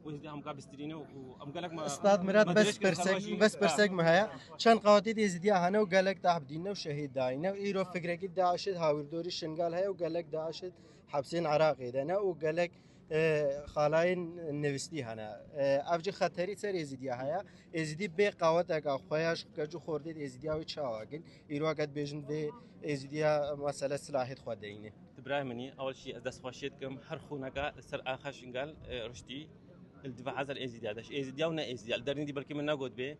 وإزدي هم قاب استرينه وأم قالك ما استاذ مراد بس برسك ما هي كان قواتي ازديا هنا وقال لك تعبدينا وشهيد داينا وإيرو فكرة داعش هاور دوري الشنقال هي وقال لك داعش حبسين عراقي دنا وقال لك خالاين نفستي هنا افجي خطري سر ازديا هيا ازدي بي قواتك اخوياش كجو خوردي ازديا وتشاواغن إيرو قد بيجن بي ازديا مسألة سلاحيت خدينه تبراهمني أول شيء أدرس خوشيتكم حرخونك سر آخر شنقال رشتي الدفاع عزل إيزيديا داش إيزيديا ونا إيزيديا الدرني دي بركي من نقود به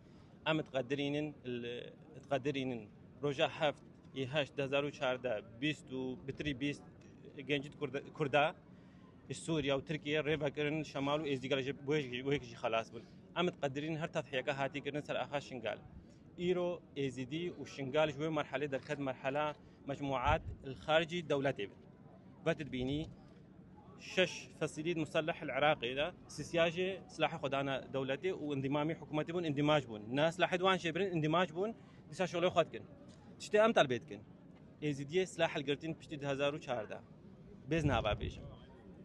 أم تقدرين رجع حفت يهاش دزارو شاردا بيستو بتري بيست جنجت كردا السوريا وتركيا ريفا كرن شمال وإيزيديا جب وهيك خلاص بل أم تقدرين هر تضحية هاتي كرن سر آخر شنقال إيرو إيزيدي وشنقال شوي مرحلة دركت مرحلة مجموعات الخارجي دولتي بتدبيني شش فصيلين مسلح العراقي ده سياسي سلاح خدانا دولتي وانضمامي حكومتي بون اندماج بون ناس لاحد وان شبرين اندماج بون دسا شغله خدكن تشتي ام طلبتكن ازيديه سلاح القرتين بشتي 2014 بزنا بابيش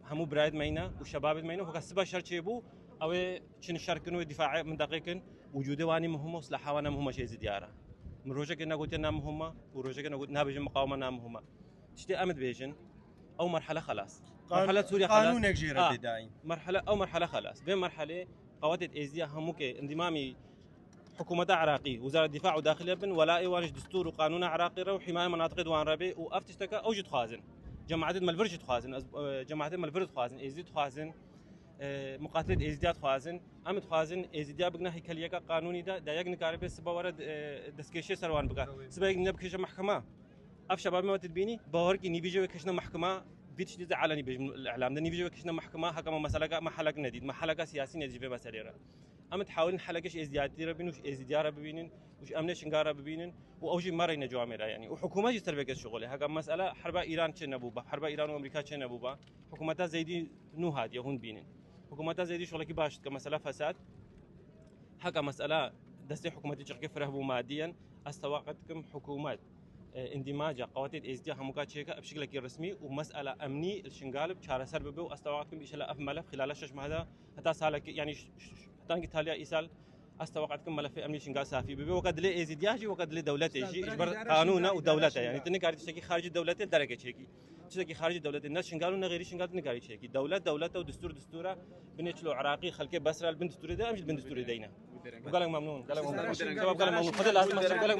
همو برايد مينا وشباب مينا وكسبا شرچي بو او شن شركنو دفاع من دقيقن وجوده واني مهمه وسلاحه وانا مهمه شيء زياره من روجه كنا قلت لنا مهمه وروجه كنا قلت نابج مقاومه نام مهمه تشتي امد بيجن او مرحله خلاص مرحله سوريا خلاص قانونك جيره بداين مرحله خلاص بين مرحله قوات الازديا همك انضمامي حكومه عراقي وزاره الدفاع وداخليه بن ولاء وانش دستور وقانون عراقي وحمايه مناطق دوان ربي وافتشتك اوجد خازن جماعه ملفرج خازن جماعه ملفرج خازن ازديد خازن مقاتله ازدياد خازن امد خازن ازديا بقنا هيكليك قانوني دا يقن كاربي سبا ورد دسكيشي سروان بقى سبا يقن بكش محكمه اف شباب ما تدبيني باوركي نيبيجو كشنا محكمه بيتش دي علني بالاعلام ده نيفيجو كشنا محكمه حكم مساله ما حلق نديد ما حلقه سياسي نديد في مسيره اما تحاول حلقش ازديادي ربين وش ازديار ببينين وش امن شنقار ببينين واوجي مره نجوامر يعني وحكومه جستر بك الشغل هذا مساله حرب ايران تشنبوبا حرب ايران وامريكا تشنبوبا حكومتها زيدي نو هاد يهون بينين حكومتها زيدي شغلك باش كمساله فساد حكى مساله دستي حكومتي كيف رهبوا ماديا استوقتكم حكومات اندماج قوات الازديا هموكا تشيكا بشكل رسمي ومساله امني الشنغالب شهر سر ببو استوقتكم بشلا اف ملف خلال شش هذا حتى سالك يعني تانك تاليا ايسال استوقتكم ملف امني شنغال صافي ببو وقد لي ازدياجي وقد لي دولتي اجبر قانونه ودولته يعني تنك قاعد تشكي خارج الدوله درجه تشكي تشكي خارج الدوله الناس شنغالو غير شنغال نقاري تشكي دولته ودستور دستوره بنتلو عراقي خلكي بسرا البن دستوري ده امجد بن دستوري دينا وقال لك ممنون قال لك ممنون شباب قال لك ممنون فضل لازم قال لك